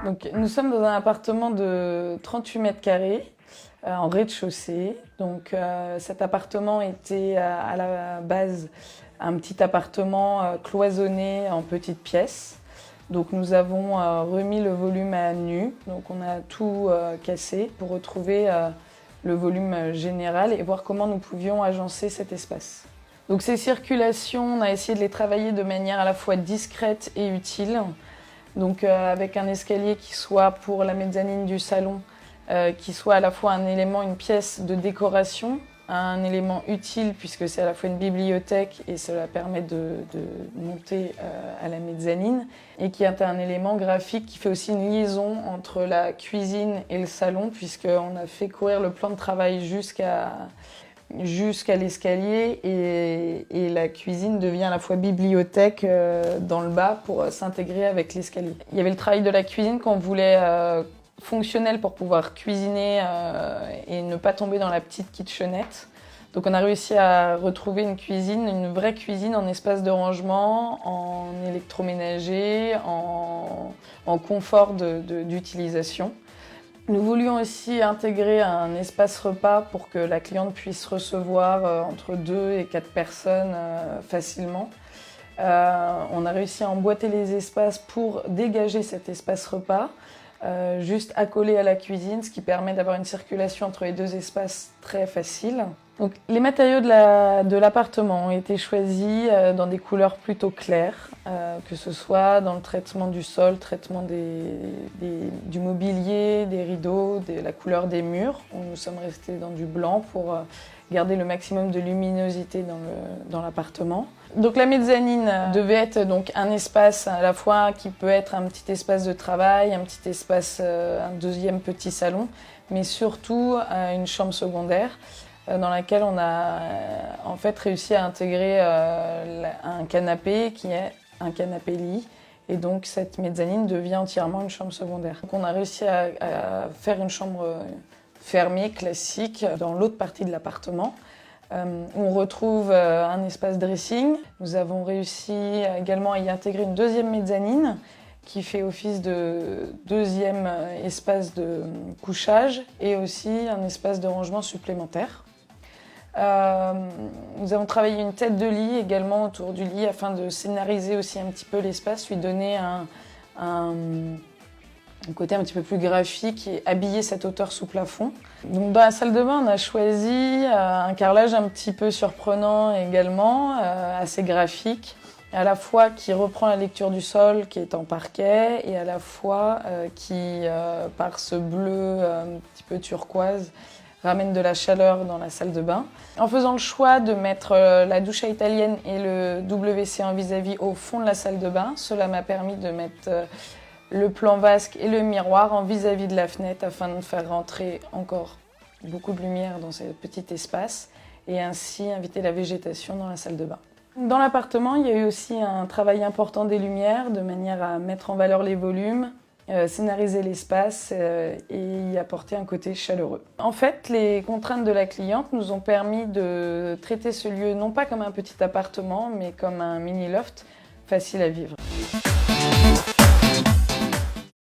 Donc, nous sommes dans un appartement de 38 mètres carrés en rez-de-chaussée. Donc, cet appartement était à la base un petit appartement cloisonné en petites pièces. Donc, nous avons remis le volume à nu. Donc, on a tout cassé pour retrouver le volume général et voir comment nous pouvions agencer cet espace. Donc, ces circulations, on a essayé de les travailler de manière à la fois discrète et utile. Donc avec un escalier qui soit pour la mezzanine du salon, qui soit à la fois un élément, une pièce de décoration, un élément utile puisque c'est à la fois une bibliothèque et cela permet de monter à la mezzanine, et qui est un élément graphique qui fait aussi une liaison entre la cuisine et le salon, puisqu'on a fait courir le plan de travail jusqu'à l'escalier, et la cuisine devient à la fois bibliothèque dans le bas pour s'intégrer avec l'escalier. Il y avait le travail de la cuisine qu'on voulait fonctionnel pour pouvoir cuisiner et ne pas tomber dans la petite kitchenette. Donc on a réussi à retrouver une vraie cuisine en espace de rangement, en électroménager, en confort d'utilisation. Nous voulions aussi intégrer un espace repas pour que la cliente puisse recevoir entre 2 et 4 personnes facilement. On a réussi à emboîter les espaces pour dégager cet espace repas, juste accolé à la cuisine, ce qui permet d'avoir une circulation entre les deux espaces très facile. Donc, les matériaux de l'appartement ont été choisis dans des couleurs plutôt claires, que ce soit dans le traitement du sol, traitement du mobilier, des rideaux, la couleur des murs. Nous sommes restés dans du blanc pour garder le maximum de luminosité dans l'appartement. Donc la mezzanine devait être donc un espace à la fois qui peut être un petit espace de travail, un petit espace, un deuxième petit salon, mais surtout une chambre secondaire dans laquelle on a en fait réussi à intégrer un canapé qui est un canapé-lit, et donc cette mezzanine devient entièrement une chambre secondaire. Donc on a réussi à faire une chambre fermée, classique, dans l'autre partie de l'appartement. On retrouve un espace dressing. Nous avons réussi également à y intégrer une deuxième mezzanine qui fait office de deuxième espace de couchage et aussi un espace de rangement supplémentaire. Nous avons travaillé une tête de lit également autour du lit afin de scénariser aussi un petit peu l'espace, lui donner un côté un petit peu plus graphique et habiller cette hauteur sous plafond. Donc dans la salle de bain, on a choisi un carrelage un petit peu surprenant également, assez graphique, à la fois qui reprend la lecture du sol qui est en parquet et à la fois qui, par ce bleu un petit peu turquoise, ramène de la chaleur dans la salle de bain. En faisant le choix de mettre la douche à italienne et le WC en vis-à-vis au fond de la salle de bain, cela m'a permis de mettre le plan vasque et le miroir en vis-à-vis de la fenêtre afin de faire rentrer encore beaucoup de lumière dans ce petit espace et ainsi inviter la végétation dans la salle de bain. Dans l'appartement, il y a eu aussi un travail important des lumières de manière à mettre en valeur les volumes, scénariser l'espace et y apporter un côté chaleureux. En fait, les contraintes de la cliente nous ont permis de traiter ce lieu non pas comme un petit appartement mais comme un mini loft facile à vivre.